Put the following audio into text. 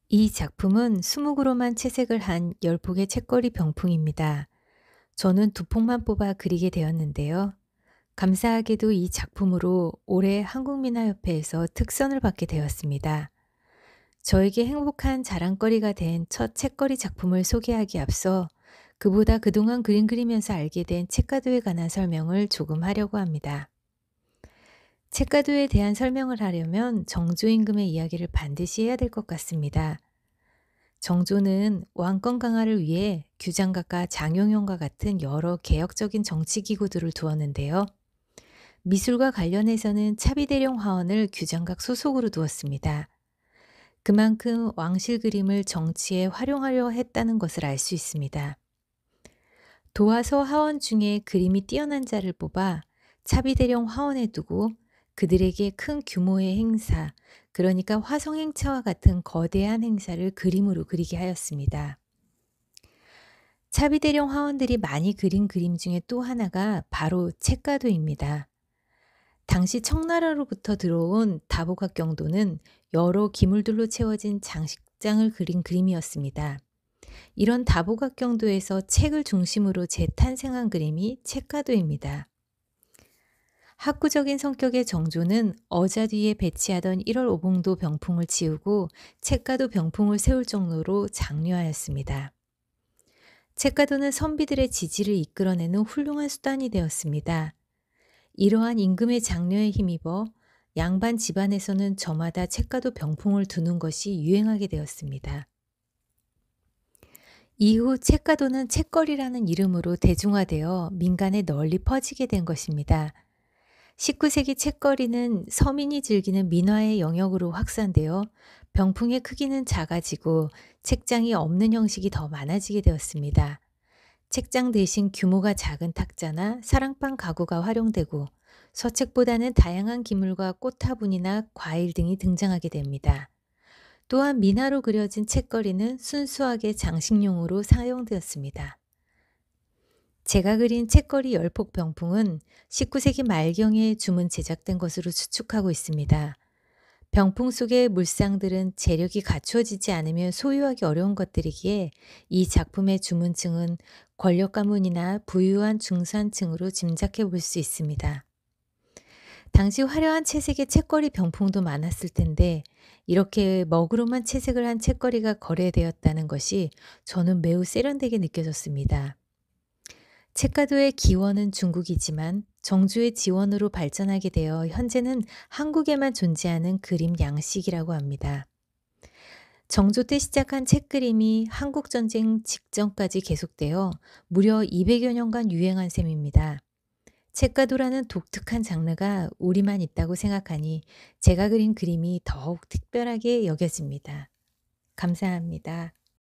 이 작품은 수묵으로만 채색을 한 열폭의 책거리 병풍입니다. 저는 두 폭만 뽑아 그리게 되었는데요. 감사하게도 이 작품으로 올해 한국민화협회에서 특선을 받게 되었습니다. 저에게 행복한 자랑거리가 된 첫 책거리 작품을 소개하기 앞서 그보다 그동안 그림 그리면서 알게 된 책가도에 관한 설명을 조금 하려고 합니다. 책가도에 대한 설명을 하려면 정조 임금의 이야기를 반드시 해야 될 것 같습니다. 정조는 왕권 강화를 위해 규장각과 장용영과 같은 여러 개혁적인 정치 기구들을 두었는데요. 미술과 관련해서는 차비대령 화원을 규장각 소속으로 두었습니다. 그만큼 왕실 그림을 정치에 활용하려 했다는 것을 알 수 있습니다. 도화서 하원 중에 그림이 뛰어난 자를 뽑아 차비대령 화원에 두고 그들에게 큰 규모의 행사, 그러니까 화성행차와 같은 거대한 행사를 그림으로 그리게 하였습니다. 차비대령 화원들이 많이 그린 그림 중에 또 하나가 바로 책가도입니다. 당시 청나라로부터 들어온 다보각경도는 여러 기물들로 채워진 장식장을 그린 그림이었습니다. 이런 다보각경도에서 책을 중심으로 재탄생한 그림이 책가도입니다. 학구적인 성격의 정조는 어자 뒤에 배치하던 1월 오봉도 병풍을 지우고 책가도 병풍을 세울 정도로 장려하였습니다. 책가도는 선비들의 지지를 이끌어내는 훌륭한 수단이 되었습니다. 이러한 임금의 장려에 힘입어 양반 집안에서는 저마다 책가도 병풍을 두는 것이 유행하게 되었습니다. 이후 책가도는 책거리라는 이름으로 대중화되어 민간에 널리 퍼지게 된 것입니다. 19세기 책거리는 서민이 즐기는 민화의 영역으로 확산되어 병풍의 크기는 작아지고 책장이 없는 형식이 더 많아지게 되었습니다. 책장 대신 규모가 작은 탁자나 사랑방 가구가 활용되고 서책보다는 다양한 기물과 꽃화분이나 과일 등이 등장하게 됩니다. 또한 민화로 그려진 책거리는 순수하게 장식용으로 사용되었습니다. 제가 그린 책거리 열폭 병풍은 19세기 말경에 주문 제작된 것으로 추측하고 있습니다. 병풍 속의 물상들은 재력이 갖추어지지 않으면 소유하기 어려운 것들이기에 이 작품의 주문층은 권력 가문이나 부유한 중산층으로 짐작해 볼 수 있습니다. 당시 화려한 채색의 책거리 병풍도 많았을 텐데 이렇게 먹으로만 채색을 한 책거리가 거래되었다는 것이 저는 매우 세련되게 느껴졌습니다. 책가도의 기원은 중국이지만 정주의 지원으로 발전하게 되어 현재는 한국에만 존재하는 그림 양식이라고 합니다. 정조 때 시작한 책그림이 한국전쟁 직전까지 계속되어 무려 200여 년간 유행한 셈입니다. 책가도라는 독특한 장르가 우리만 있다고 생각하니 제가 그린 그림이 더욱 특별하게 여겨집니다. 감사합니다.